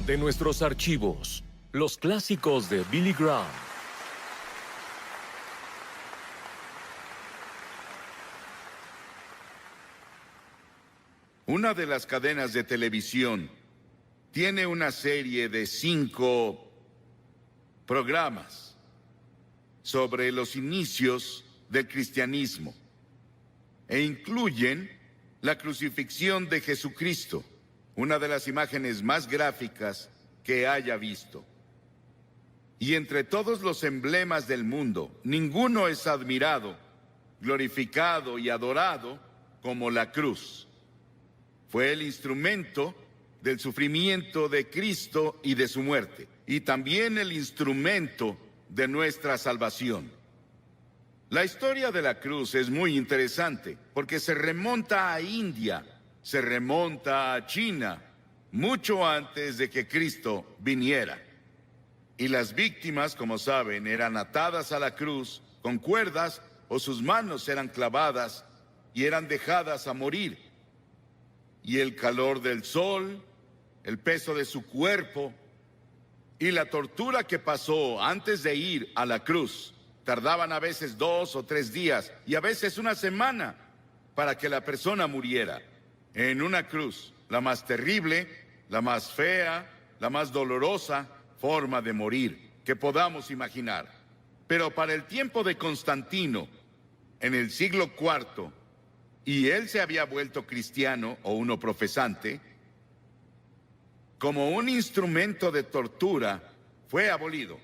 De nuestros archivos, los clásicos de Billy Graham. Una de las cadenas de televisión tiene una serie de 5 programas sobre los inicios del cristianismo e incluyen la crucifixión de Jesucristo, una de las imágenes más gráficas que haya visto. Y entre todos los emblemas del mundo, ninguno es admirado, glorificado y adorado como la cruz. Fue el instrumento del sufrimiento de Cristo y de su muerte, y también el instrumento de nuestra salvación. La historia de la cruz es muy interesante, porque se remonta a India, se remonta a China, mucho antes de que Cristo viniera. Y las víctimas, como saben, eran atadas a la cruz con cuerdas o sus manos eran clavadas y eran dejadas a morir. Y el calor del sol, el peso de su cuerpo y la tortura que pasó antes de ir a la cruz, tardaban a veces 2 o 3 días y a veces una semana para que la persona muriera en una cruz, la más terrible, la más fea, la más dolorosa forma de morir que podamos imaginar. Pero para el tiempo de Constantino, en el siglo IV, y él se había vuelto cristiano o uno profesante, como un instrumento de tortura, fue abolido.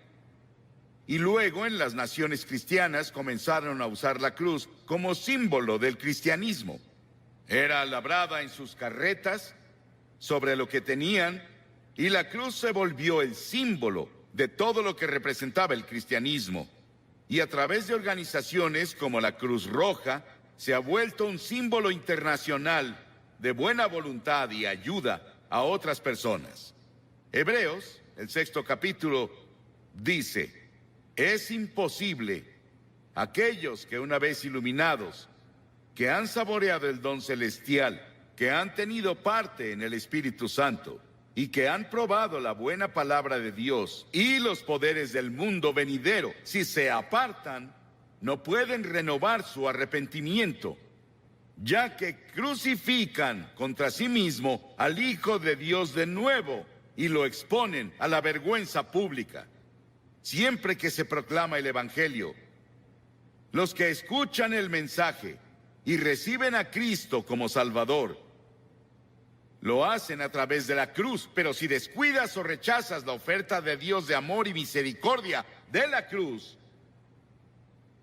Y luego en las naciones cristianas comenzaron a usar la cruz como símbolo del cristianismo. Era labrada en sus carretas, sobre lo que tenían, y la cruz se volvió el símbolo de todo lo que representaba el cristianismo. Y a través de organizaciones como la Cruz Roja, se ha vuelto un símbolo internacional de buena voluntad y ayuda a otras personas. Hebreos, el 6º capítulo, dice: es imposible aquellos que una vez iluminados, que han saboreado el don celestial, que han tenido parte en el Espíritu Santo y que han probado la buena palabra de Dios y los poderes del mundo venidero, si se apartan, no pueden renovar su arrepentimiento, ya que crucifican contra sí mismo al Hijo de Dios de nuevo y lo exponen a la vergüenza pública. Siempre que se proclama el Evangelio, los que escuchan el mensaje y reciben a Cristo como Salvador, lo hacen a través de la cruz, pero si descuidas o rechazas la oferta de Dios de amor y misericordia de la cruz,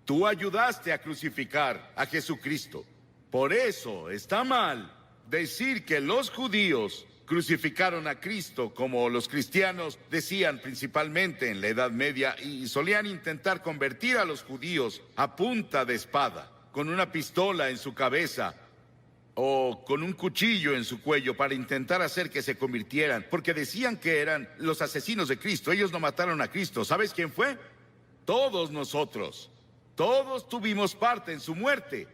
tú ayudaste a crucificar a Jesucristo. Por eso está mal decir que los judíos crucificaron a Cristo, como los cristianos decían principalmente en la Edad Media, y solían intentar convertir a los judíos a punta de espada, con una pistola en su cabeza o con un cuchillo en su cuello para intentar hacer que se convirtieran, porque decían que eran los asesinos de Cristo. Ellos no mataron a Cristo. ¿Sabes quién fue? Todos nosotros. Todos tuvimos parte en su muerte,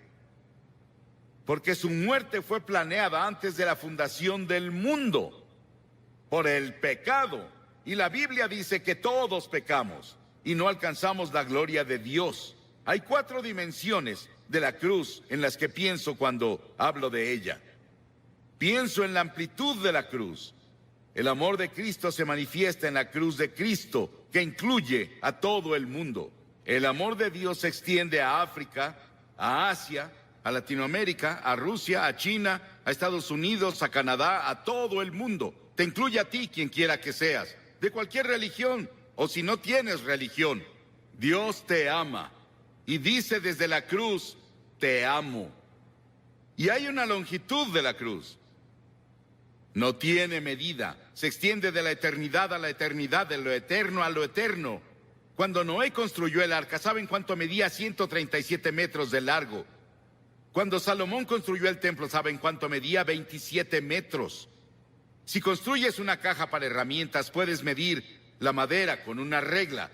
porque su muerte fue planeada antes de la fundación del mundo, por el pecado. Y la Biblia dice que todos pecamos y no alcanzamos la gloria de Dios. Hay 4 dimensiones de la cruz en las que pienso cuando hablo de ella. Pienso en la amplitud de la cruz. El amor de Cristo se manifiesta en la cruz de Cristo, que incluye a todo el mundo. El amor de Dios se extiende a África, a Asia, a Latinoamérica, a Rusia, a China, a Estados Unidos, a Canadá, a todo el mundo. Te incluye a ti, quien quiera que seas, de cualquier religión, o si no tienes religión. Dios te ama y dice desde la cruz: te amo. Y hay una longitud de la cruz. No tiene medida. Se extiende de la eternidad a la eternidad, de lo eterno a lo eterno. Cuando Noé construyó el arca, ¿saben cuánto medía? 137 metros de largo. Cuando Salomón construyó el templo, ¿saben cuánto medía? 27 metros. Si construyes una caja para herramientas, puedes medir la madera con una regla.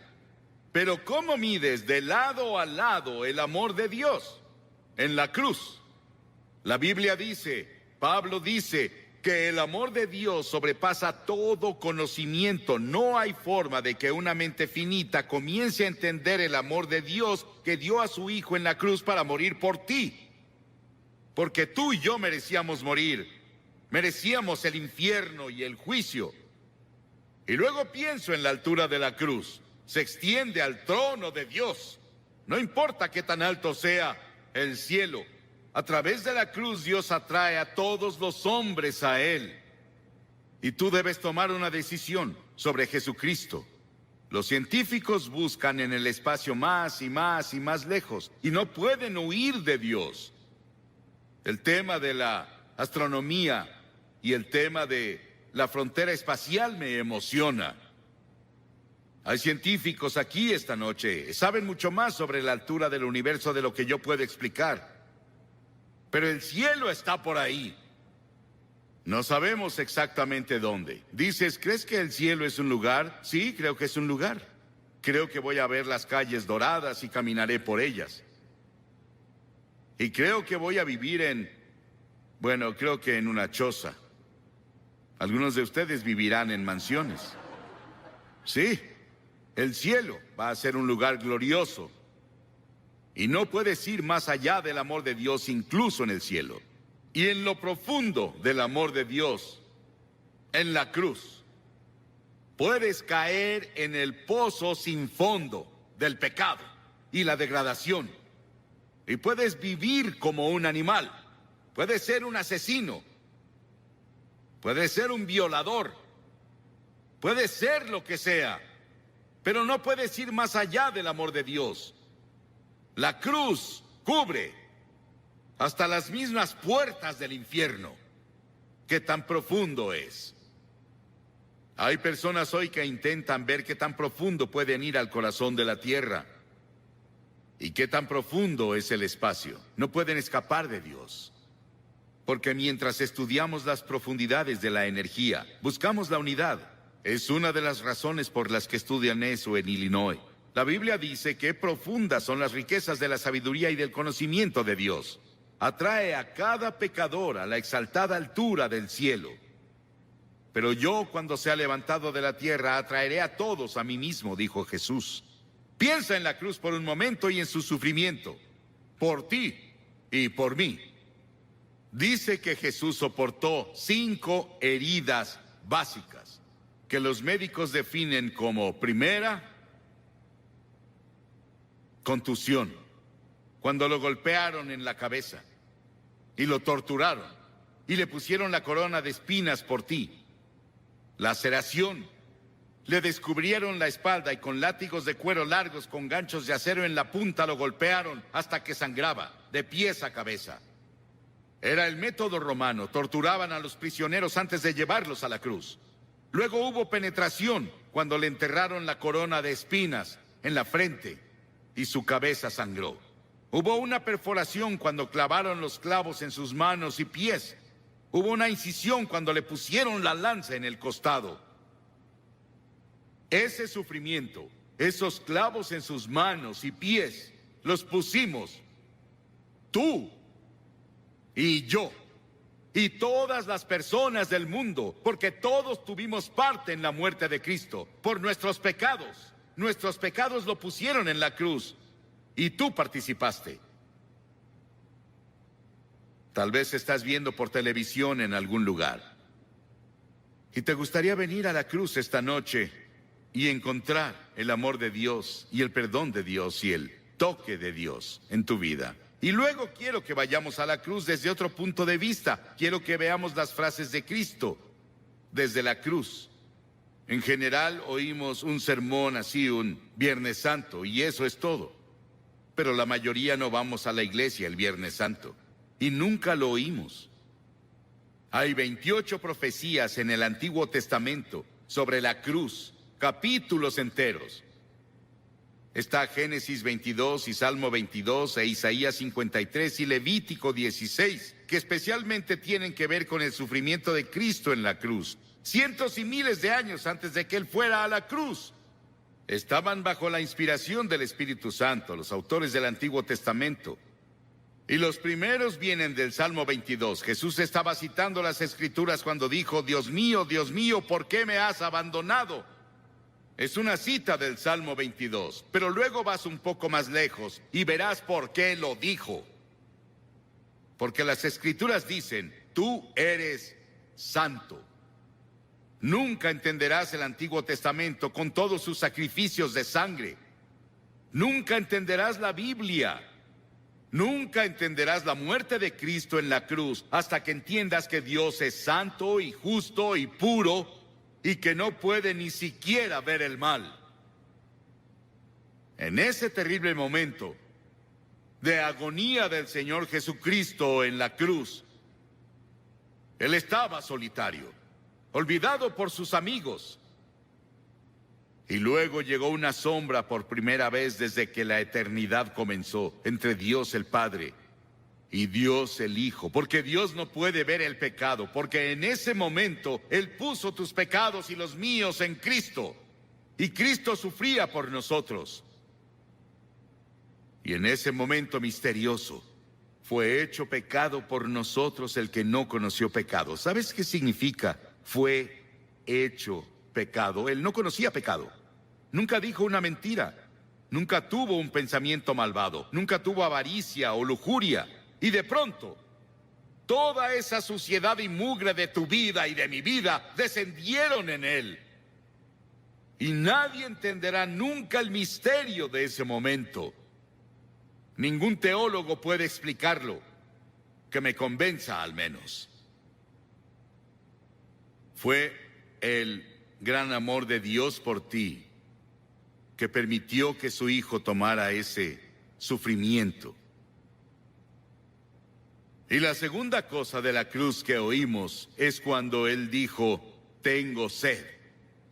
Pero ¿cómo mides de lado a lado el amor de Dios? En la cruz. La Biblia dice, Pablo dice, que el amor de Dios sobrepasa todo conocimiento. No hay forma de que una mente finita comience a entender el amor de Dios que dio a su Hijo en la cruz para morir por ti. Porque tú y yo merecíamos morir. Merecíamos el infierno y el juicio. Y luego pienso en la altura de la cruz. Se extiende al trono de Dios. No importa qué tan alto sea el cielo. A través de la cruz Dios atrae a todos los hombres a Él. Y tú debes tomar una decisión sobre Jesucristo. Los científicos buscan en el espacio más y más y más lejos y no pueden huir de Dios. El tema de la astronomía y el tema de la frontera espacial me emociona. Hay científicos aquí esta noche, saben mucho más sobre la altura del universo de lo que yo puedo explicar. Pero el cielo está por ahí. No sabemos exactamente dónde. Dices, ¿crees que el cielo es un lugar? Sí, creo que es un lugar. Creo que voy a ver las calles doradas y caminaré por ellas. Y creo que voy a vivir creo que en una choza. Algunos de ustedes vivirán en mansiones. Sí, el cielo va a ser un lugar glorioso. Y no puedes ir más allá del amor de Dios, incluso en el cielo. Y en lo profundo del amor de Dios, en la cruz, puedes caer en el pozo sin fondo del pecado y la degradación. Y puedes vivir como un animal. Puedes ser un asesino. Puedes ser un violador. Puedes ser lo que sea. Pero no puedes ir más allá del amor de Dios. La cruz cubre hasta las mismas puertas del infierno. ¿Qué tan profundo es? Hay personas hoy que intentan ver qué tan profundo pueden ir al corazón de la tierra. ¿Y qué tan profundo es el espacio? No pueden escapar de Dios. Porque mientras estudiamos las profundidades de la energía, buscamos la unidad. Es una de las razones por las que estudian eso en Illinois. La Biblia dice que profundas son las riquezas de la sabiduría y del conocimiento de Dios. Atrae a cada pecador a la exaltada altura del cielo. Pero yo, cuando sea levantado de la tierra, atraeré a todos a mí mismo, dijo Jesús. Piensa en la cruz por un momento y en su sufrimiento, por ti y por mí. Dice que Jesús soportó 5 heridas básicas, que los médicos definen como primera, contusión, cuando lo golpearon en la cabeza y lo torturaron y le pusieron la corona de espinas por ti. Laceración, le descubrieron la espalda y con látigos de cuero largos con ganchos de acero en la punta lo golpearon hasta que sangraba, de pies a cabeza. Era el método romano, torturaban a los prisioneros antes de llevarlos a la cruz. Luego hubo penetración cuando le enterraron la corona de espinas en la frente y su cabeza sangró. Hubo una perforación cuando clavaron los clavos en sus manos y pies. Hubo una incisión cuando le pusieron la lanza en el costado. Ese sufrimiento, esos clavos en sus manos y pies, los pusimos tú y yo y todas las personas del mundo, porque todos tuvimos parte en la muerte de Cristo por nuestros pecados. Nuestros pecados lo pusieron en la cruz y tú participaste. Tal vez estás viendo por televisión en algún lugar y te gustaría venir a la cruz esta noche y encontrar el amor de Dios y el perdón de Dios y el toque de Dios en tu vida. Y luego quiero que vayamos a la cruz desde otro punto de vista. Quiero que veamos las frases de Cristo desde la cruz. En general oímos un sermón así, un Viernes Santo, y eso es todo. Pero la mayoría no vamos a la iglesia el Viernes Santo, y nunca lo oímos. Hay 28 profecías en el Antiguo Testamento sobre la cruz, capítulos enteros. Está Génesis 22 y Salmo 22 e Isaías 53 y Levítico 16, que especialmente tienen que ver con el sufrimiento de Cristo en la cruz. Cientos y miles de años antes de que Él fuera a la cruz. Estaban bajo la inspiración del Espíritu Santo, los autores del Antiguo Testamento. Y los primeros vienen del Salmo 22. Jesús estaba citando las Escrituras cuando dijo, Dios mío, ¿por qué me has abandonado? Es una cita del Salmo 22, pero luego vas un poco más lejos y verás por qué lo dijo. Porque las Escrituras dicen, tú eres santo. Nunca entenderás el Antiguo Testamento con todos sus sacrificios de sangre. Nunca entenderás la Biblia. Nunca entenderás la muerte de Cristo en la cruz hasta que entiendas que Dios es santo y justo y puro y que no puede ni siquiera ver el mal. En ese terrible momento de agonía del Señor Jesucristo en la cruz, Él estaba solitario, olvidado por sus amigos. Y luego llegó una sombra por primera vez desde que la eternidad comenzó, entre Dios el Padre y Dios el Hijo. Porque Dios no puede ver el pecado, porque en ese momento Él puso tus pecados y los míos en Cristo. Y Cristo sufría por nosotros. Y en ese momento misterioso, fue hecho pecado por nosotros el que no conoció pecado. ¿Sabes qué significa? Fue hecho pecado. Él no conocía pecado. Nunca dijo una mentira. Nunca tuvo un pensamiento malvado. Nunca tuvo avaricia o lujuria. Y de pronto, toda esa suciedad y mugre de tu vida y de mi vida descendieron en Él. Y nadie entenderá nunca el misterio de ese momento. Ningún teólogo puede explicarlo, que me convenza al menos. Fue el gran amor de Dios por ti que permitió que su Hijo tomara ese sufrimiento. Y la segunda cosa de la cruz que oímos es cuando Él dijo, tengo sed.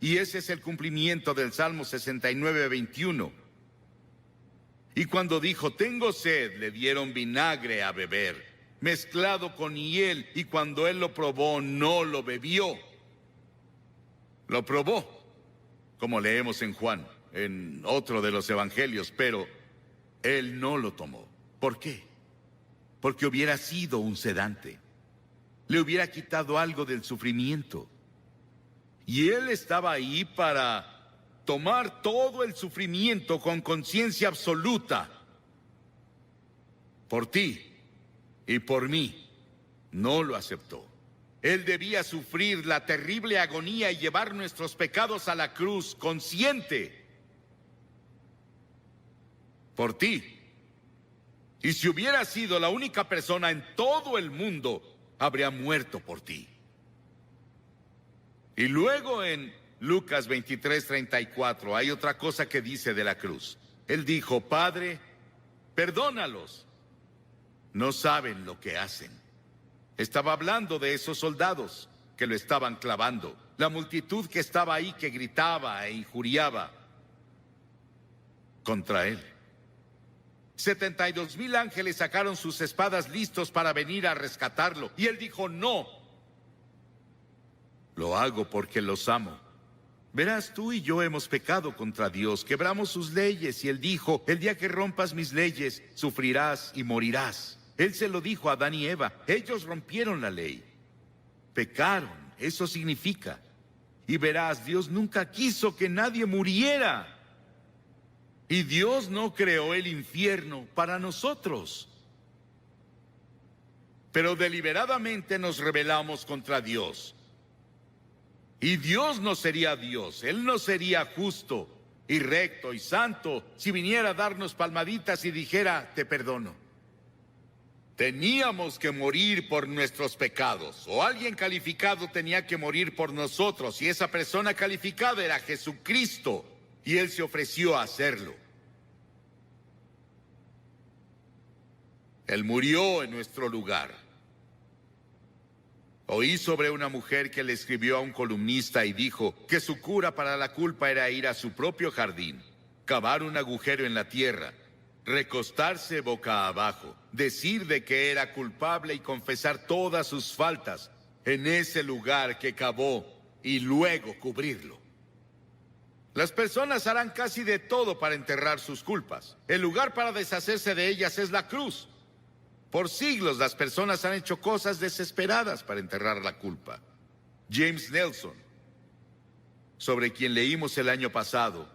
Y ese es el cumplimiento del Salmo 69:21. Y cuando dijo, tengo sed, le dieron vinagre a beber, mezclado con hiel, y cuando Él lo probó, no lo bebió. Lo probó, como leemos en Juan, en otro de los evangelios, pero Él no lo tomó. ¿Por qué? Porque hubiera sido un sedante. Le hubiera quitado algo del sufrimiento. Y Él estaba ahí para tomar todo el sufrimiento con conciencia absoluta. Por ti y por mí. No lo aceptó. Él debía sufrir la terrible agonía y llevar nuestros pecados a la cruz consciente. Por ti. Y si hubiera sido la única persona en todo el mundo, habría muerto por ti. Y luego en Lucas 23:34 hay otra cosa que dice de la cruz. Él dijo, Padre, perdónalos. No saben lo que hacen. Estaba hablando de esos soldados que lo estaban clavando. La multitud que estaba ahí que gritaba e injuriaba contra Él. 72,000 ángeles sacaron sus espadas listos para venir a rescatarlo. Y Él dijo, no. Lo hago porque los amo. Verás, tú y yo hemos pecado contra Dios, quebramos sus leyes, y Él dijo, el día que rompas mis leyes, sufrirás y morirás. Él se lo dijo a Adán y Eva, ellos rompieron la ley. Pecaron, eso significa. Y verás, Dios nunca quiso que nadie muriera. Y Dios no creó el infierno para nosotros. Pero deliberadamente nos rebelamos contra Dios. Y Dios no sería Dios, Él no sería justo y recto y santo si viniera a darnos palmaditas y dijera, te perdono. Teníamos que morir por nuestros pecados, o alguien calificado tenía que morir por nosotros, y esa persona calificada era Jesucristo, y Él se ofreció a hacerlo. Él murió en nuestro lugar. Oí sobre una mujer que le escribió a un columnista y dijo que su cura para la culpa era ir a su propio jardín, cavar un agujero en la tierra, recostarse boca abajo, decir de que era culpable y confesar todas sus faltas en ese lugar que cavó y luego cubrirlo. Las personas harán casi de todo para enterrar sus culpas. El lugar para deshacerse de ellas es la cruz. Por siglos las personas han hecho cosas desesperadas para enterrar la culpa. James Nelson, sobre quien leímos el año pasado,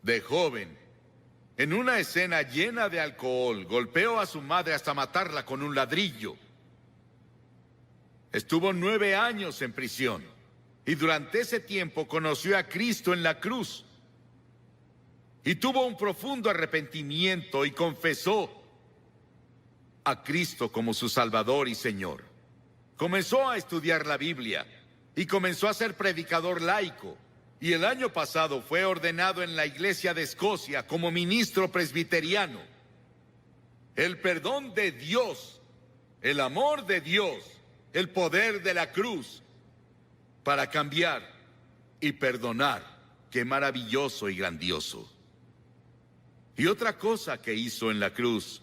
de joven, en una escena llena de alcohol, golpeó a su madre hasta matarla con un ladrillo. Estuvo 9 años en prisión y durante ese tiempo conoció a Cristo en la cruz. Y tuvo un profundo arrepentimiento y confesó a Cristo como su Salvador y Señor. Comenzó a estudiar la Biblia y comenzó a ser predicador laico. Y el año pasado fue ordenado en la Iglesia de Escocia como ministro presbiteriano. El perdón de Dios, el amor de Dios, el poder de la cruz para cambiar y perdonar. Qué maravilloso y grandioso. Y otra cosa que hizo en la cruz,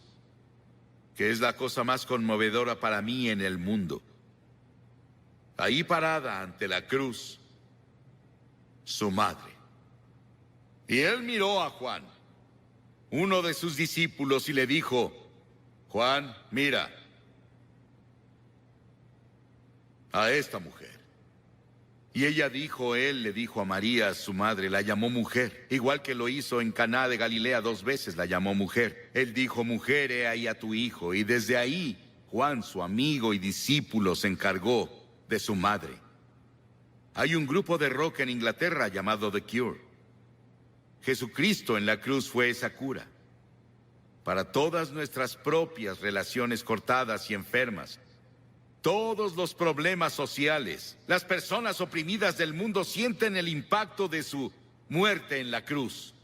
que es la cosa más conmovedora para mí en el mundo. Ahí parada ante la cruz, su madre. Y él miró a Juan, uno de sus discípulos, y le dijo: Juan, mira a esta mujer. Y ella dijo, él le dijo a María, su madre, la llamó mujer, igual que lo hizo en Caná de Galilea 2 veces, la llamó mujer. Él dijo: mujer, he ahí a tu hijo. Y desde ahí, Juan, su amigo y discípulo, se encargó de su madre. Hay un grupo de rock en Inglaterra llamado The Cure. Jesucristo en la cruz fue esa cura para todas nuestras propias relaciones cortadas y enfermas. Todos los problemas sociales, las personas oprimidas del mundo sienten el impacto de su muerte en la cruz.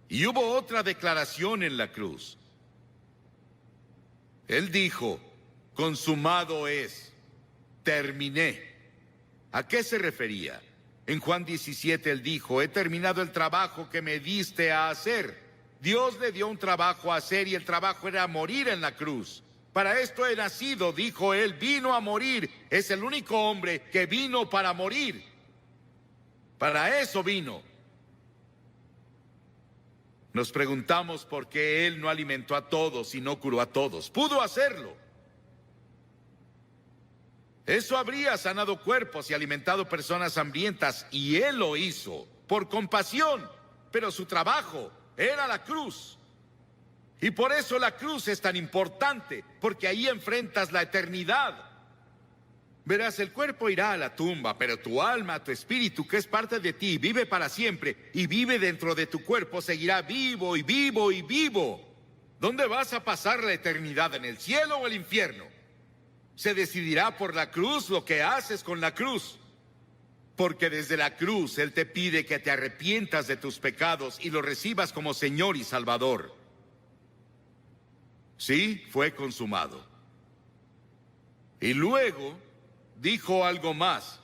Y hubo otra declaración en la cruz. Él dijo: consumado es, terminé. ¿A qué se refería? En Juan 17 él dijo: he terminado el trabajo que me diste a hacer. Dios le dio un trabajo a hacer y el trabajo era morir en la cruz. Para esto he nacido, dijo él, vino a morir. Es el único hombre que vino para morir. Para eso vino. Nos preguntamos por qué él no alimentó a todos y no curó a todos. Pudo hacerlo. Eso habría sanado cuerpos y alimentado personas hambrientas, y él lo hizo por compasión, pero su trabajo era la cruz. Y por eso la cruz es tan importante, porque ahí enfrentas la eternidad. Verás, el cuerpo irá a la tumba, pero tu alma, tu espíritu, que es parte de ti, vive para siempre, y vive dentro de tu cuerpo, seguirá vivo y vivo y vivo. ¿Dónde vas a pasar la eternidad? ¿En el cielo o el infierno? Se decidirá por la cruz lo que haces con la cruz. Porque desde la cruz Él te pide que te arrepientas de tus pecados y lo recibas como Señor y Salvador. Sí, fue consumado. Y luego dijo algo más.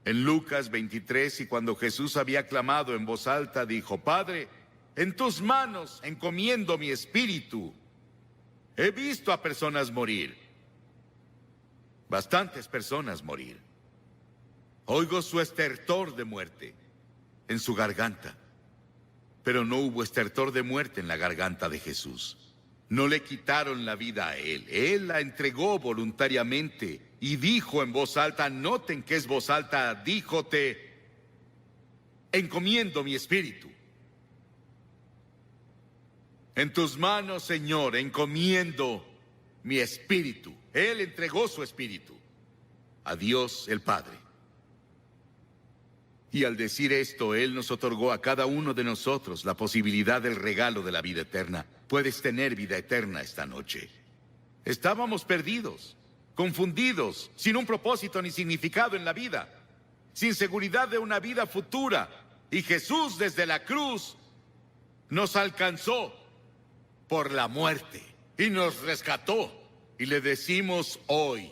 En Lucas 23, y cuando Jesús había clamado en voz alta, dijo: Padre, en tus manos encomiendo mi espíritu. He visto a personas morir. Bastantes personas morir. Oigo su estertor de muerte en su garganta. Pero no hubo estertor de muerte en la garganta de Jesús. No le quitaron la vida a él. Él la entregó voluntariamente y dijo en voz alta, noten que es voz alta, dijo: te encomiendo mi espíritu. En tus manos, Señor, encomiendo mi espíritu. Él entregó su espíritu a Dios el Padre. Y al decir esto, Él nos otorgó a cada uno de nosotros la posibilidad del regalo de la vida eterna. Puedes tener vida eterna esta noche. Estábamos perdidos, confundidos, sin un propósito ni significado en la vida, sin seguridad de una vida futura. Y Jesús desde la cruz nos alcanzó por la muerte y nos rescató. Y le decimos hoy,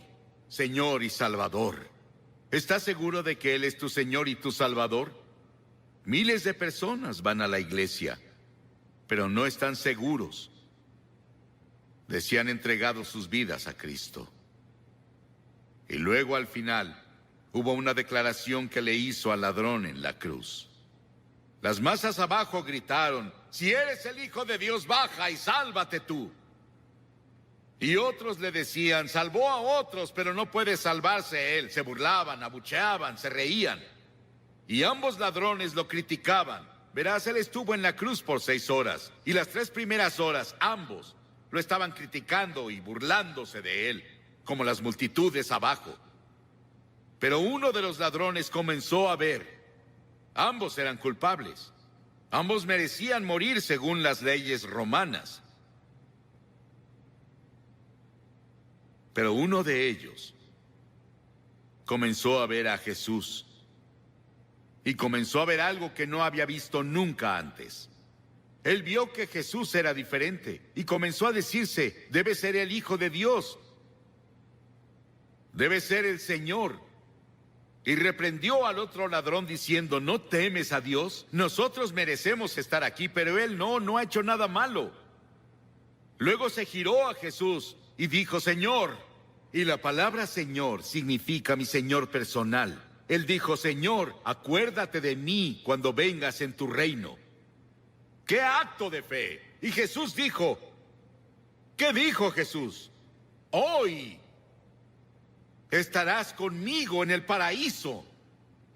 Señor y Salvador. ¿Estás seguro de que Él es tu Señor y tu Salvador? Miles de personas van a la iglesia, pero no están seguros de si han entregado sus vidas a Cristo. Y luego al final hubo una declaración que le hizo al ladrón en la cruz. Las masas abajo gritaron: si eres el Hijo de Dios, baja y sálvate tú. Y otros le decían: salvó a otros, pero no puede salvarse él. Se burlaban, abucheaban, se reían. Y ambos ladrones lo criticaban. Verás, él estuvo en la cruz por 6 horas, y las 3 primeras horas ambos lo estaban criticando y burlándose de él, como las multitudes abajo. Pero uno de los ladrones comenzó a ver. Ambos eran culpables. Ambos merecían morir según las leyes romanas. Pero uno de ellos comenzó a ver a Jesús. Y comenzó a ver algo que no había visto nunca antes. Él vio que Jesús era diferente y comenzó a decirse: debe ser el Hijo de Dios. Debe ser el Señor. Y reprendió al otro ladrón diciendo: ¿no temes a Dios? Nosotros merecemos estar aquí, pero él no ha hecho nada malo. Luego se giró a Jesús y dijo: Señor. Y la palabra Señor significa mi Señor personal. Él dijo: Señor, acuérdate de mí cuando vengas en tu reino. ¡Qué acto de fe! Y Jesús dijo, ¿qué dijo Jesús? Hoy estarás conmigo en el paraíso.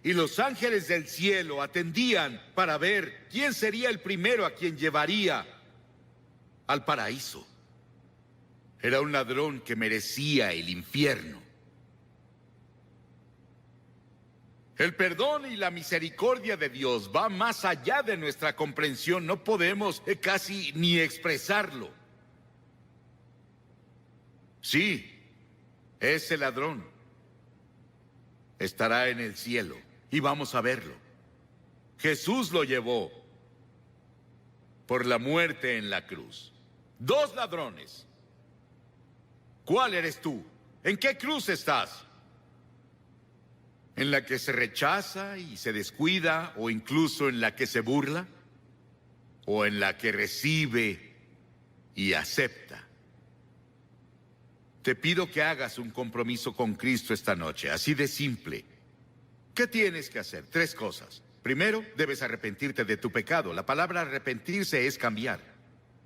Y los ángeles del cielo atendían para ver quién sería el primero a quien llevaría al paraíso. Era un ladrón que merecía el infierno. El perdón y la misericordia de Dios va más allá de nuestra comprensión. No podemos casi ni expresarlo. Sí, ese ladrón estará en el cielo y vamos a verlo. Jesús lo llevó por la muerte en la cruz. 2 ladrones. ¿Cuál eres tú? ¿En qué cruz estás? ¿En la que se rechaza y se descuida, o incluso en la que se burla? ¿O en la que recibe y acepta? Te pido que hagas un compromiso con Cristo esta noche, así de simple. ¿Qué tienes que hacer? 3 cosas. Primero, debes arrepentirte de tu pecado. La palabra arrepentirse es cambiar.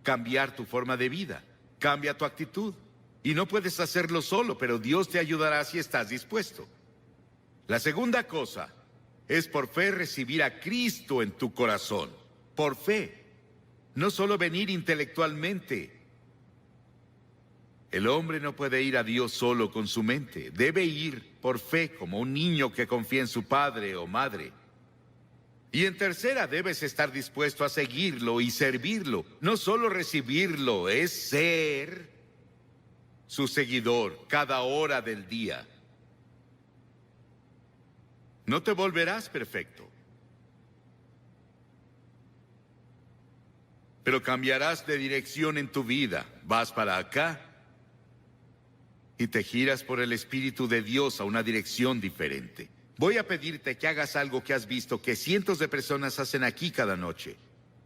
Cambiar tu forma de vida. Cambia tu actitud. Y no puedes hacerlo solo, pero Dios te ayudará si estás dispuesto. La segunda cosa es por fe recibir a Cristo en tu corazón. Por fe. No solo venir intelectualmente. El hombre no puede ir a Dios solo con su mente. Debe ir por fe como un niño que confía en su padre o madre. Y en tercera, debes estar dispuesto a seguirlo y servirlo. No solo recibirlo, es ser su seguidor cada hora del día. No te volverás perfecto, pero cambiarás de dirección en tu vida. Vas para acá y te giras por el Espíritu de Dios a una dirección diferente. Voy a pedirte que hagas algo que has visto que cientos de personas hacen aquí cada noche.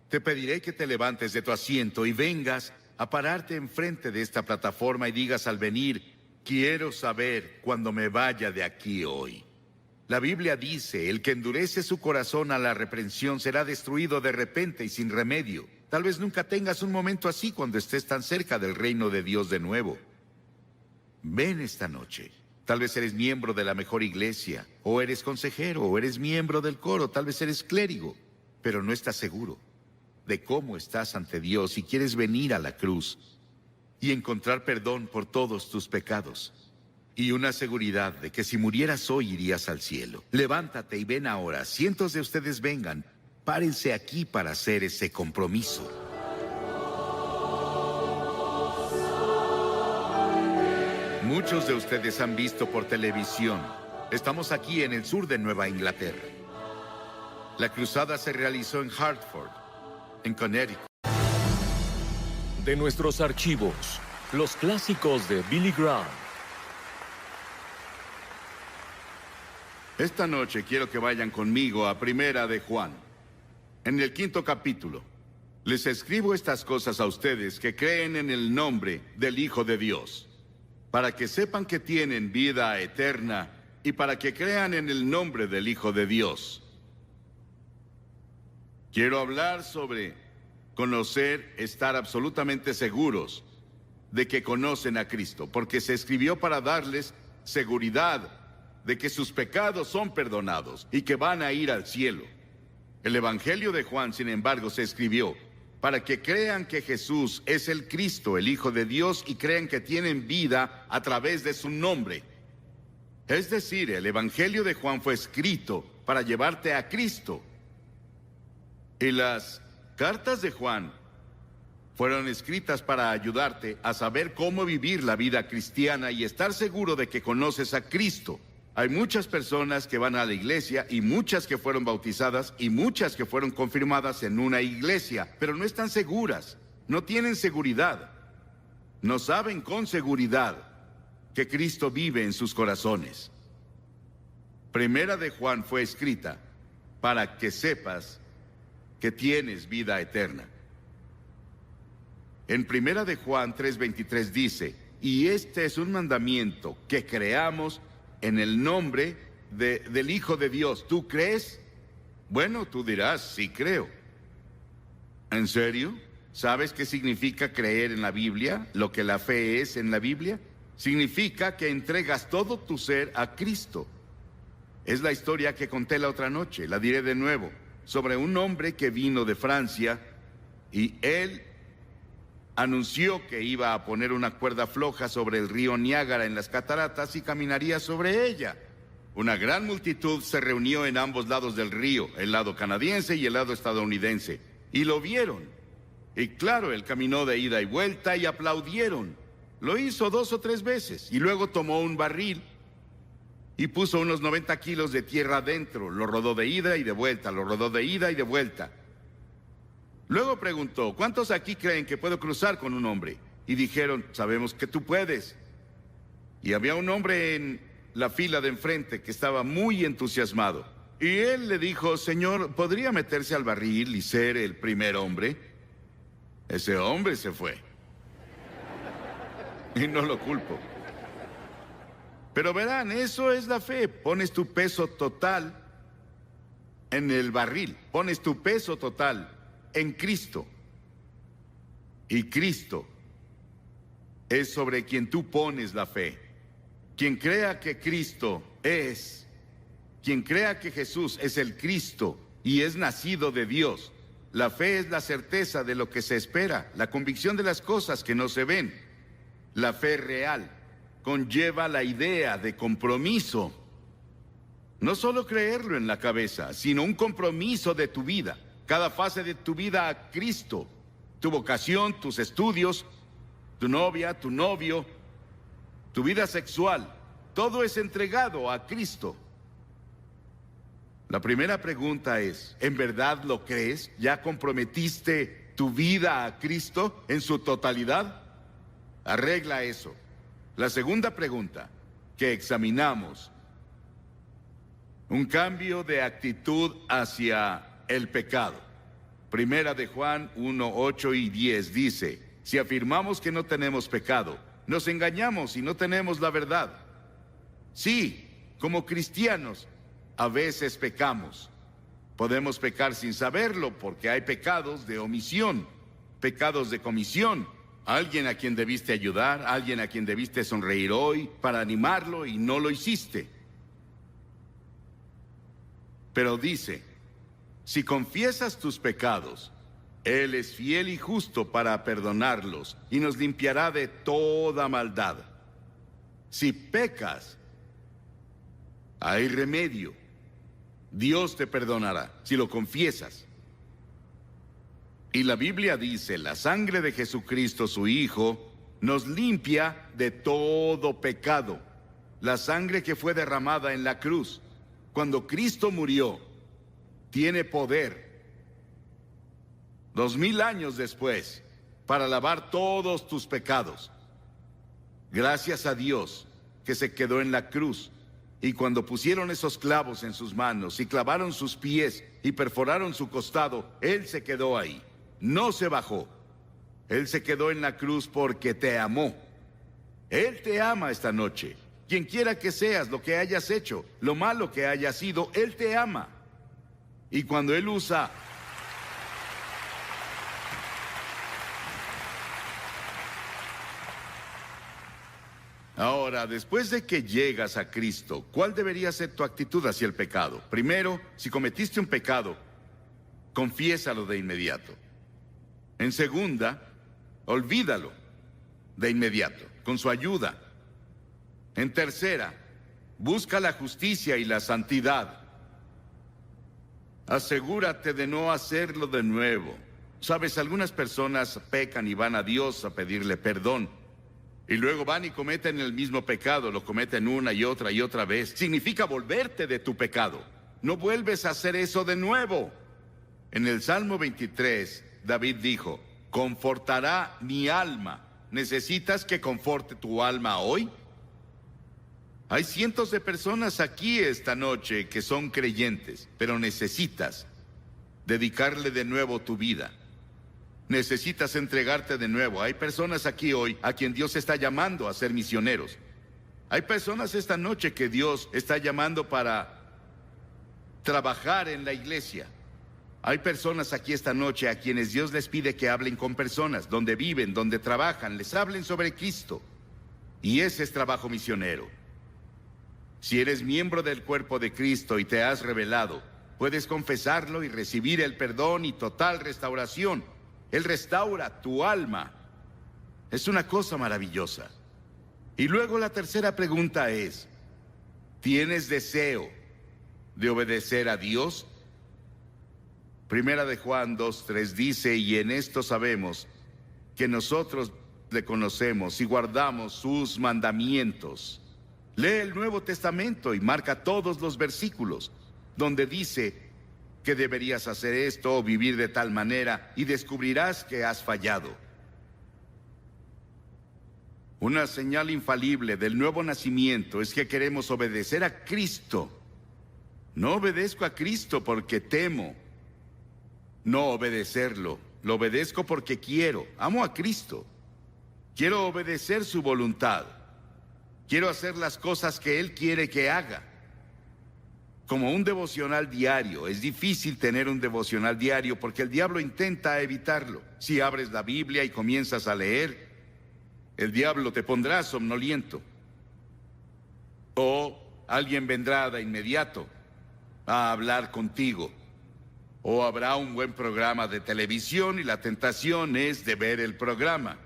Te pediré que te levantes de tu asiento y vengas a pararte enfrente de esta plataforma y digas al venir: quiero saber cuando me vaya de aquí hoy. La Biblia dice: el que endurece su corazón a la reprensión será destruido de repente y sin remedio. Tal vez nunca tengas un momento así cuando estés tan cerca del reino de Dios de nuevo. Ven esta noche. Tal vez eres miembro de la mejor iglesia, o eres consejero, o eres miembro del coro, tal vez eres clérigo, pero no estás seguro de cómo estás ante Dios y quieres venir a la cruz y encontrar perdón por todos tus pecados. Y una seguridad de que si murieras hoy irías al cielo. Levántate y ven ahora. Cientos de ustedes vengan. Párense aquí para hacer ese compromiso. Muchos de ustedes han visto por televisión. Estamos aquí en el sur de Nueva Inglaterra. La cruzada se realizó en Hartford, en Connecticut. De nuestros archivos, los clásicos de Billy Graham. Esta noche quiero que vayan conmigo a Primera de Juan. En el 5º capítulo, les escribo estas cosas a ustedes que creen en el nombre del Hijo de Dios, para que sepan que tienen vida eterna y para que crean en el nombre del Hijo de Dios. Quiero hablar sobre conocer, estar absolutamente seguros de que conocen a Cristo, porque se escribió para darles seguridad de que sus pecados son perdonados y que van a ir al cielo. El Evangelio de Juan, sin embargo, se escribió para que crean que Jesús es el Cristo, el Hijo de Dios, y crean que tienen vida a través de su nombre. Es decir, el Evangelio de Juan fue escrito para llevarte a Cristo. Y las cartas de Juan fueron escritas para ayudarte a saber cómo vivir la vida cristiana y estar seguro de que conoces a Cristo. Hay muchas personas que van a la iglesia y muchas que fueron bautizadas y muchas que fueron confirmadas en una iglesia, pero no están seguras, no tienen seguridad, no saben con seguridad que Cristo vive en sus corazones. Primera de Juan fue escrita para que sepas que tienes vida eterna. En Primera de Juan 3:23 dice, y este es un mandamiento, que creamos en el nombre del Hijo de Dios. ¿Tú crees? Bueno, tú dirás, sí creo. ¿En serio? ¿Sabes qué significa creer en la Biblia? Lo que la fe es en la Biblia. Significa que entregas todo tu ser a Cristo. Es la historia que conté la otra noche, la diré de nuevo, sobre un hombre que vino de Francia y él anunció que iba a poner una cuerda floja sobre el río Niágara en las cataratas y caminaría sobre ella. Una gran multitud se reunió en ambos lados del río, el lado canadiense y el lado estadounidense, y lo vieron. Y claro, él caminó de ida y vuelta y aplaudieron. Lo hizo 2 o 3 veces y luego tomó un barril y puso unos 90 kilos de tierra adentro. Lo rodó de ida y de vuelta, lo rodó de ida y de vuelta. Luego preguntó, ¿cuántos aquí creen que puedo cruzar con un hombre? Y dijeron, sabemos que tú puedes. Y había un hombre en la fila de enfrente que estaba muy entusiasmado. Y él le dijo, Señor, ¿podría meterse al barril y ser el primer hombre? Ese hombre se fue. Y no lo culpo. Pero verán, eso es la fe. Pones tu peso total en el barril. Pones tu peso total en Cristo. Y Cristo es sobre quien tú pones la fe. Quien crea que Cristo es, quien crea que Jesús es el Cristo y es nacido de Dios. La fe es la certeza de lo que se espera, la convicción de las cosas que no se ven. La fe real conlleva la idea de compromiso. No solo creerlo en la cabeza, sino un compromiso de tu vida. Cada fase de tu vida a Cristo, tu vocación, tus estudios, tu novia, tu novio, tu vida sexual, todo es entregado a Cristo. La primera pregunta es, ¿en verdad lo crees? ¿Ya comprometiste tu vida a Cristo en su totalidad? Arregla eso. La segunda pregunta que examinamos, un cambio de actitud hacia el pecado. Primera de Juan 1, 8 y 10 dice, si afirmamos que no tenemos pecado, nos engañamos y no tenemos la verdad. Sí, como cristianos, a veces pecamos. Podemos pecar sin saberlo porque hay pecados de omisión, pecados de comisión. Alguien a quien debiste ayudar, alguien a quien debiste sonreír hoy para animarlo y no lo hiciste. Pero dice, si confiesas tus pecados, Él es fiel y justo para perdonarlos y nos limpiará de toda maldad. Si pecas, hay remedio. Dios te perdonará si lo confiesas. Y la Biblia dice, la sangre de Jesucristo, su Hijo, nos limpia de todo pecado. La sangre que fue derramada en la cruz, cuando Cristo murió, tiene poder 2000 años después para lavar todos tus pecados. Gracias a Dios que se quedó en la cruz. Y cuando pusieron esos clavos en sus manos y clavaron sus pies y perforaron su costado, Él se quedó ahí. No se bajó. Él se quedó en la cruz porque te amó. Él te ama esta noche. Quien quiera que seas, lo que hayas hecho, lo malo que hayas sido, Él te ama. Y cuando Él usa Ahora, después de que llegas a Cristo, ¿cuál debería ser tu actitud hacia el pecado? Primero, si cometiste un pecado, confiésalo de inmediato. En segunda, olvídalo de inmediato, con su ayuda. En tercera, busca la justicia y la santidad. Asegúrate de no hacerlo de nuevo. Sabes, algunas personas pecan y van a Dios a pedirle perdón. Y luego van y cometen el mismo pecado, lo cometen una y otra vez. Significa volverte de tu pecado. No vuelves a hacer eso de nuevo. En el Salmo 23, David dijo, confortará mi alma. ¿Necesitas que conforte tu alma hoy? Hay cientos de personas aquí esta noche que son creyentes, pero necesitas dedicarle de nuevo tu vida. Necesitas entregarte de nuevo. Hay personas aquí hoy a quien Dios está llamando a ser misioneros. Hay personas esta noche que Dios está llamando para trabajar en la iglesia. Hay personas aquí esta noche a quienes Dios les pide que hablen con personas, donde viven, donde trabajan, les hablen sobre Cristo. Y ese es trabajo misionero. Si eres miembro del cuerpo de Cristo y te has revelado, puedes confesarlo y recibir el perdón y total restauración. Él restaura tu alma. Es una cosa maravillosa. Y luego la tercera pregunta es, ¿tienes deseo de obedecer a Dios? Primera de Juan 2:3 dice, y en esto sabemos que nosotros le conocemos y guardamos sus mandamientos. Lee el Nuevo Testamento y marca todos los versículos donde dice que deberías hacer esto o vivir de tal manera y descubrirás que has fallado. Una señal infalible del nuevo nacimiento es que queremos obedecer a Cristo. No obedezco a Cristo porque temo no obedecerlo. Lo obedezco porque quiero. Amo a Cristo. Quiero obedecer su voluntad. Quiero hacer las cosas que Él quiere que haga. Como un devocional diario. Es difícil tener un devocional diario porque el diablo intenta evitarlo. Si abres la Biblia y comienzas a leer, el diablo te pondrá somnoliento. O alguien vendrá de inmediato a hablar contigo. O habrá un buen programa de televisión y la tentación es de ver el programa.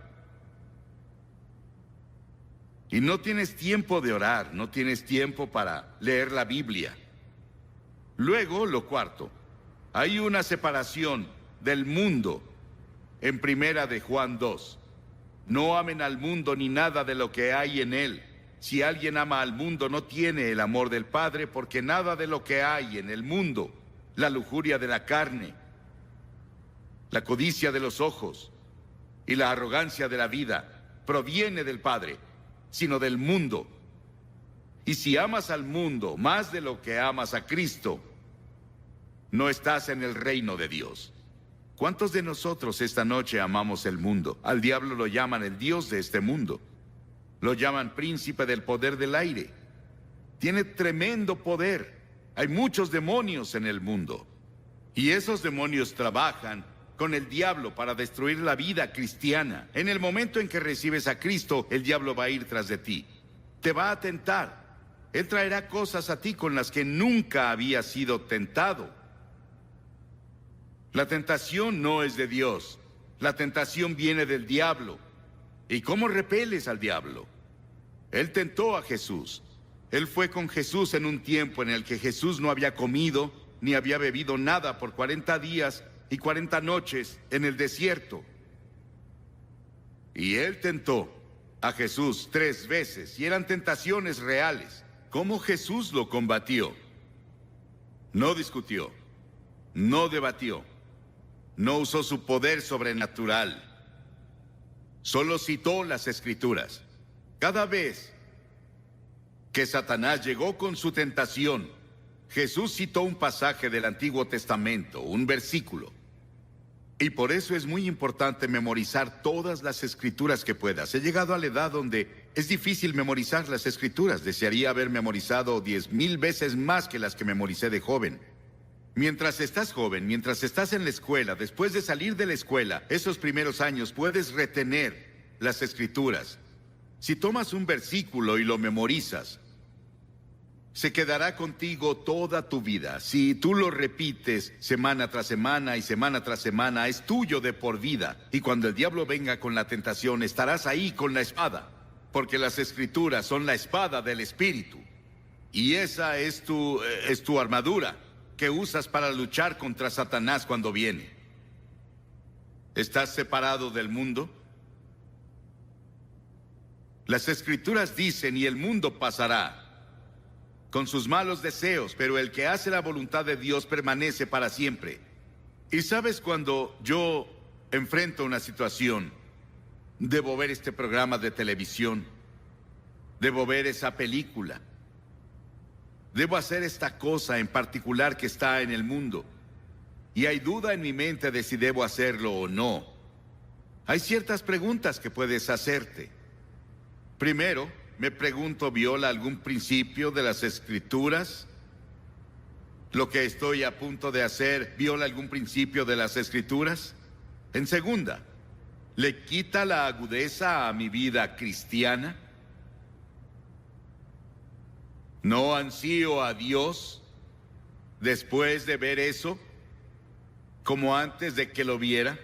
Y no tienes tiempo de orar, no tienes tiempo para leer la Biblia. Luego, lo cuarto, hay una separación del mundo en Primera de Juan 2. No amen al mundo ni nada de lo que hay en él. Si alguien ama al mundo, no tiene el amor del Padre, porque nada de lo que hay en el mundo, la lujuria de la carne, la codicia de los ojos y la arrogancia de la vida, proviene del Padre, sino del mundo. Y si amas al mundo más de lo que amas a Cristo, no estás en el reino de Dios. ¿Cuántos de nosotros esta noche amamos el mundo? Al diablo lo llaman el Dios de este mundo. Lo llaman príncipe del poder del aire. Tiene tremendo poder. Hay muchos demonios en el mundo. Y esos demonios trabajan con el diablo para destruir la vida cristiana. En el momento en que recibes a Cristo, el diablo va a ir tras de ti. Te va a tentar. Él traerá cosas a ti con las que nunca habías sido tentado. La tentación no es de Dios. La tentación viene del diablo. ¿Y cómo repeles al diablo? Él tentó a Jesús. Él fue con Jesús en un tiempo en el que Jesús no había comido ni había bebido nada por 40 días y 40 noches en el desierto. Y Él tentó a Jesús 3 veces y eran tentaciones reales. ¿Cómo Jesús lo combatió? No discutió, no debatió, no usó su poder sobrenatural. Solo citó las Escrituras. Cada vez que Satanás llegó con su tentación, Jesús citó un pasaje del Antiguo Testamento, un versículo. Y por eso es muy importante memorizar todas las Escrituras que puedas. He llegado a la edad donde es difícil memorizar las Escrituras. Desearía haber memorizado 10,000 veces más que las que memoricé de joven. Mientras estás joven, mientras estás en la escuela, después de salir de la escuela, esos primeros años puedes retener las Escrituras. Si tomas un versículo y lo memorizas, se quedará contigo toda tu vida. Si tú lo repites semana tras semana y semana tras semana, es tuyo de por vida. Y cuando el diablo venga con la tentación, estarás ahí con la espada. Porque las Escrituras son la espada del Espíritu. Y esa es tu armadura que usas para luchar contra Satanás cuando viene. ¿Estás separado del mundo? Las Escrituras dicen, y el mundo pasará con sus malos deseos, pero el que hace la voluntad de Dios permanece para siempre. Y sabes, cuando yo enfrento una situación, debo ver este programa de televisión, debo ver esa película, debo hacer esta cosa en particular que está en el mundo, y hay duda en mi mente de si debo hacerlo o no. Hay ciertas preguntas que puedes hacerte. Primero, me pregunto, ¿viola algún principio de las Escrituras? ¿Lo que estoy a punto de hacer viola algún principio de las Escrituras? En segunda, ¿le quita la agudeza a mi vida cristiana? ¿No ansío a Dios después de ver eso, como antes de que lo viera?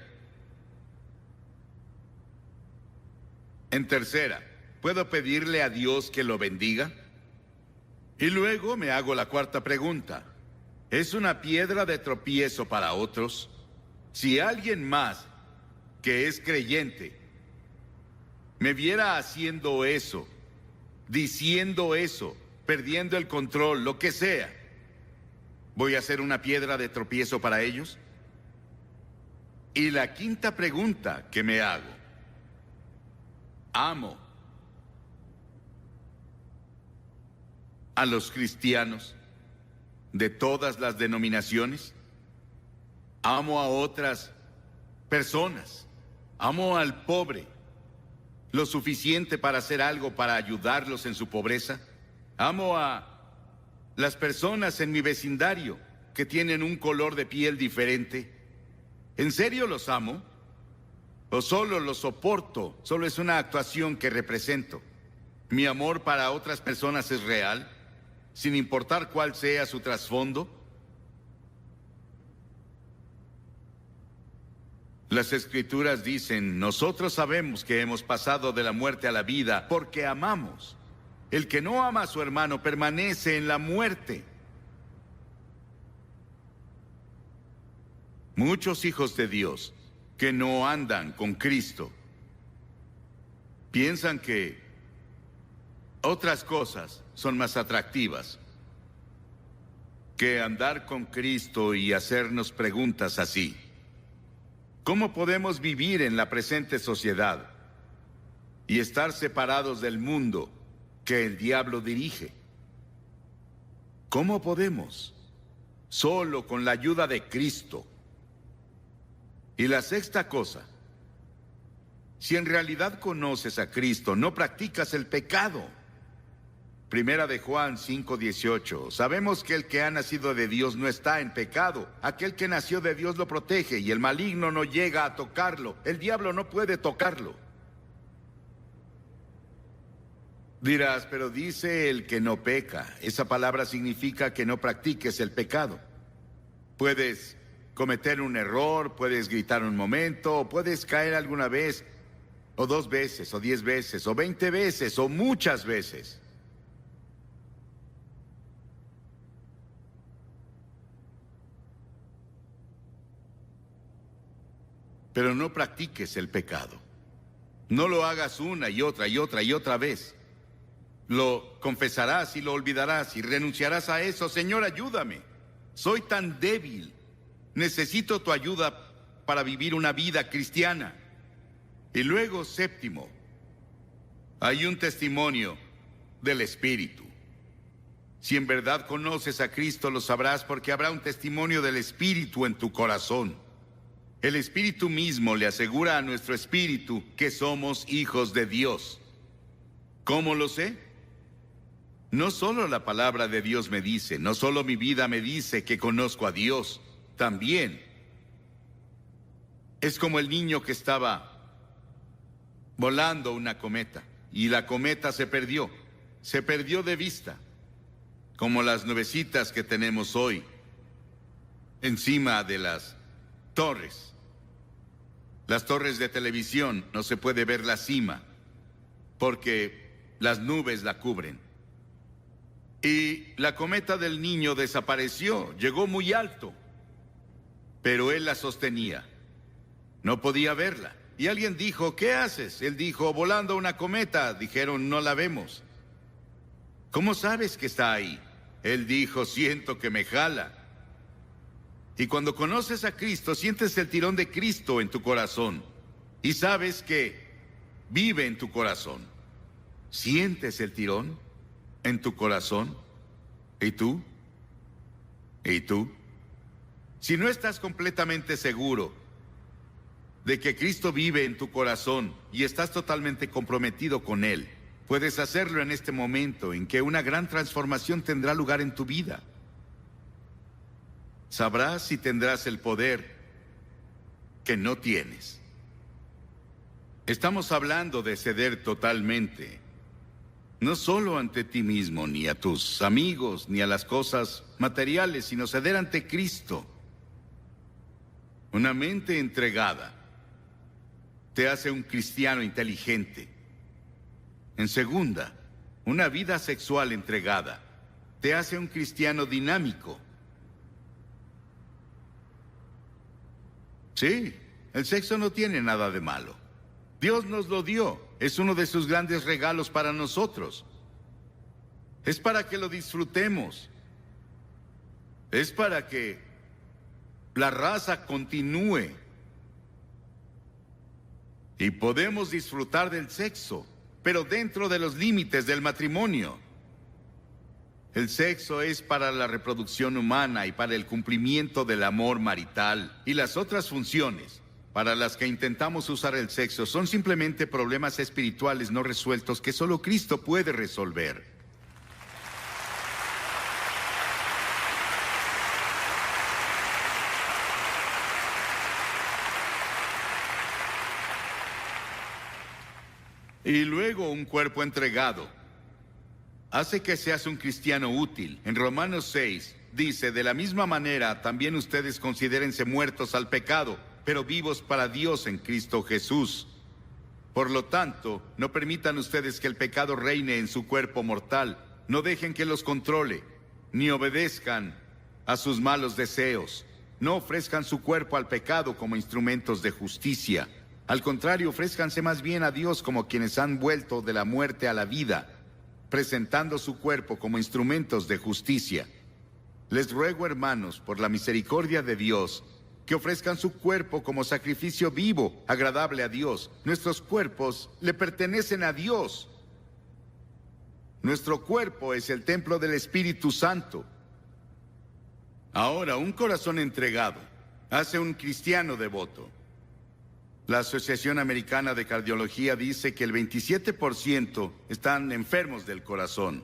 En tercera, ¿puedo pedirle a Dios que lo bendiga? Y luego me hago la cuarta pregunta. ¿Es una piedra de tropiezo para otros? Si alguien más que es creyente me viera haciendo eso, diciendo eso, perdiendo el control, lo que sea, ¿voy a ser una piedra de tropiezo para ellos? Y la quinta pregunta que me hago: ¿amo a los cristianos de todas las denominaciones? ¿Amo a otras personas? ¿Amo al pobre lo suficiente para hacer algo para ayudarlos en su pobreza? ¿Amo a las personas en mi vecindario que tienen un color de piel diferente? ¿En serio los amo? ¿O solo los soporto? Solo es una actuación que represento. ¿Mi amor para otras personas es real, sin importar cuál sea su trasfondo? Las Escrituras dicen, nosotros sabemos que hemos pasado de la muerte a la vida porque amamos. El que no ama a su hermano permanece en la muerte. Muchos hijos de Dios que no andan con Cristo piensan que otras cosas son más atractivas que andar con Cristo y hacernos preguntas así. ¿Cómo podemos vivir en la presente sociedad y estar separados del mundo que el diablo dirige? ¿Cómo podemos? Solo con la ayuda de Cristo. Y la sexta cosa: si en realidad conoces a Cristo, no practicas el pecado. Primera de Juan 5:18. Sabemos que el que ha nacido de Dios no está en pecado. Aquel que nació de Dios lo protege y el maligno no llega a tocarlo. El diablo no puede tocarlo. Dirás, pero dice el que no peca. Esa palabra significa que no practiques el pecado. Puedes cometer un error, puedes gritar un momento, o puedes caer alguna vez, o 2 veces, o 10 veces, o 20 veces, o muchas veces. Pero no practiques el pecado. No lo hagas una y otra y otra y otra vez. Lo confesarás y lo olvidarás y renunciarás a eso. Señor, ayúdame. Soy tan débil. Necesito tu ayuda para vivir una vida cristiana. Y luego, séptimo, hay un testimonio del Espíritu. Si en verdad conoces a Cristo, lo sabrás porque habrá un testimonio del Espíritu en tu corazón. El Espíritu mismo le asegura a nuestro espíritu que somos hijos de Dios. ¿Cómo lo sé? No solo la palabra de Dios me dice, no solo mi vida me dice que conozco a Dios, también es como el niño que estaba volando una cometa. y la cometa se perdió de vista, como las nubecitas que tenemos hoy encima de las torres. Las torres de televisión, no se puede ver la cima porque las nubes la cubren. Y la cometa del niño desapareció, llegó muy alto, pero él la sostenía. No podía verla. Y alguien dijo, ¿qué haces? Él dijo, volando una cometa. Dijeron, no la vemos. ¿Cómo sabes que está ahí? Él dijo, siento que me jala. Y cuando conoces a Cristo, sientes el tirón de Cristo en tu corazón. Y sabes que vive en tu corazón. ¿Sientes el tirón en tu corazón? ¿Y tú? ¿Y tú? Si no estás completamente seguro de que Cristo vive en tu corazón y estás totalmente comprometido con Él, puedes hacerlo en este momento en que una gran transformación tendrá lugar en tu vida. Sabrás si tendrás el poder que no tienes. Estamos hablando de ceder totalmente, no solo ante ti mismo, ni a tus amigos, ni a las cosas materiales, sino ceder ante Cristo. Una mente entregada te hace un cristiano inteligente. En segunda, una vida sexual entregada te hace un cristiano dinámico. Sí, el sexo no tiene nada de malo. Dios nos lo dio. Es uno de sus grandes regalos para nosotros. Es para que lo disfrutemos. Es para que la raza continúe. Y podemos disfrutar del sexo, pero dentro de los límites del matrimonio. El sexo es para la reproducción humana y para el cumplimiento del amor marital. Y las otras funciones para las que intentamos usar el sexo son simplemente problemas espirituales no resueltos que solo Cristo puede resolver. Y luego un cuerpo entregado hace que seas un cristiano útil. En Romanos 6 dice, de la misma manera también ustedes considérense muertos al pecado, pero vivos para Dios en Cristo Jesús. Por lo tanto, no permitan ustedes que el pecado reine en su cuerpo mortal. No dejen que los controle, ni obedezcan a sus malos deseos. No ofrezcan su cuerpo al pecado como instrumentos de justicia. Al contrario, ofrézcanse más bien a Dios como quienes han vuelto de la muerte a la vida, presentando su cuerpo como instrumentos de justicia. Les ruego, hermanos, por la misericordia de Dios, que ofrezcan su cuerpo como sacrificio vivo, agradable a Dios. Nuestros cuerpos le pertenecen a Dios. Nuestro cuerpo es el templo del Espíritu Santo. Ahora, un corazón entregado hace un cristiano devoto. La Asociación Americana de Cardiología dice que el 27% están enfermos del corazón.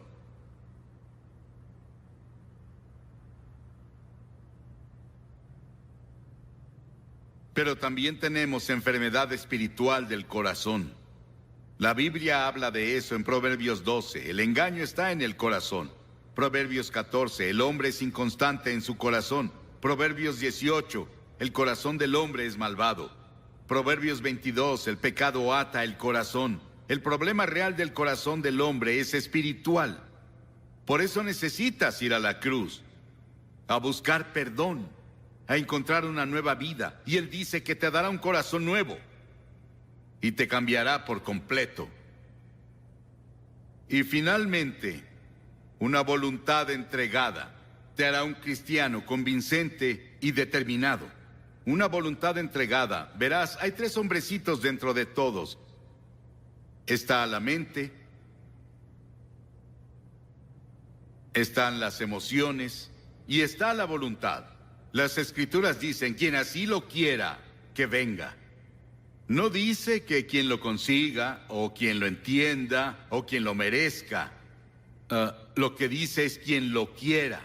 Pero también tenemos enfermedad espiritual del corazón. La Biblia habla de eso en Proverbios 12. El engaño está en el corazón. Proverbios 14. El hombre es inconstante en su corazón. Proverbios 18. El corazón del hombre es malvado. Proverbios 22. El pecado ata el corazón. El problema real del corazón del hombre es espiritual. Por eso necesitas ir a la cruz, a buscar perdón, a encontrar una nueva vida. Y Él dice que te dará un corazón nuevo y te cambiará por completo. Y finalmente, una voluntad entregada te hará un cristiano convincente y determinado. Una voluntad entregada. Verás, hay 3 hombrecitos dentro de todos. Está la mente, están las emociones y está la voluntad. Las Escrituras dicen, quien así lo quiera, que venga. No dice que quien lo consiga, o quien lo entienda, o quien lo merezca. Lo que dice es quien lo quiera.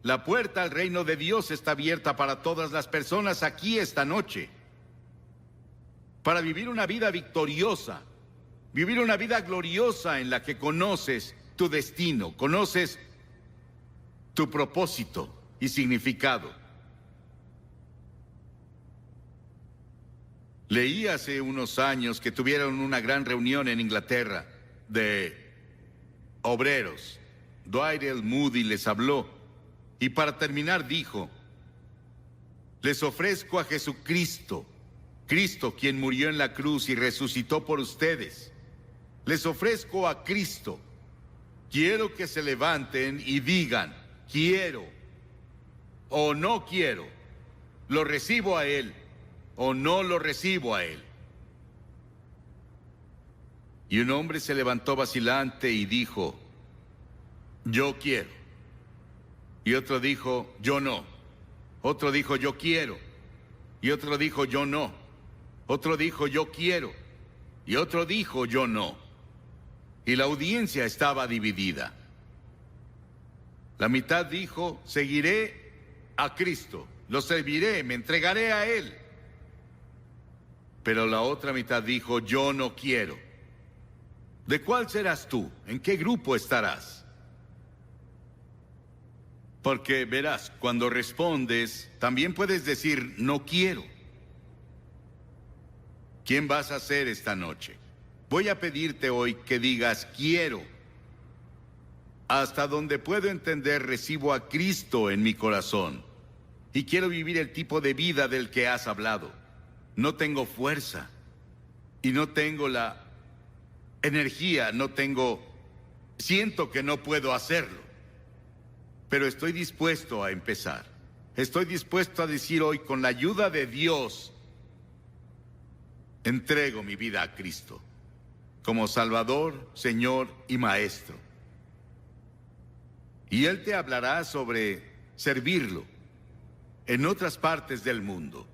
La puerta al reino de Dios está abierta para todas las personas aquí esta noche. Para vivir una vida victoriosa, Vivir una vida gloriosa en la que conoces tu destino, conoces tu propósito y significado. Leí hace unos años que tuvieron una gran reunión en Inglaterra de obreros. Dwight L. Moody les habló y para terminar dijo: les ofrezco a Jesucristo, Cristo quien murió en la cruz y resucitó por ustedes. Les ofrezco a Cristo. Quiero que se levanten y digan: quiero o no quiero. Lo recibo a Él o no lo recibo a Él. Y un hombre se levantó vacilante y dijo: yo quiero. Y otro dijo: yo no. Otro dijo: yo quiero. Y otro dijo: yo no. Otro dijo: yo quiero. Y otro dijo: yo no. Y la audiencia estaba dividida. La mitad dijo: seguiré a Cristo, lo serviré, me entregaré a Él. Pero la otra mitad dijo: yo no quiero. ¿De cuál serás tú? ¿En qué grupo estarás? Porque verás, cuando respondes, también puedes decir: no quiero. ¿Quién vas a ser esta noche? Voy a pedirte hoy que digas: quiero. Hasta donde puedo entender, recibo a Cristo en mi corazón. Y quiero vivir el tipo de vida del que has hablado. No tengo fuerza. Y no tengo la energía, siento que no puedo hacerlo. Pero estoy dispuesto a empezar. Estoy dispuesto a decir hoy, con la ayuda de Dios, entrego mi vida a Cristo como Salvador, Señor y Maestro. Y Él te hablará sobre servirlo en otras partes del mundo.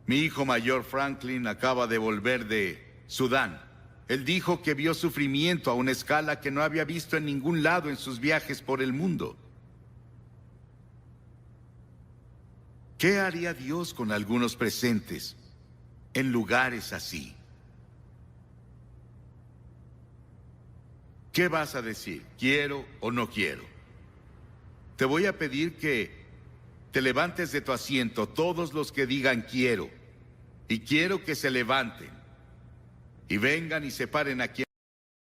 Mi hijo mayor, Franklin, acaba de volver de Sudán. Él dijo que vio sufrimiento a una escala que no había visto en ningún lado en sus viajes por el mundo. ¿Qué haría Dios con algunos presentes en lugares así? ¿Qué vas a decir? ¿Quiero o no quiero? Te voy a pedir que te levantes de tu asiento, todos los que digan quiero. Y quiero que se levanten y vengan y se paren aquí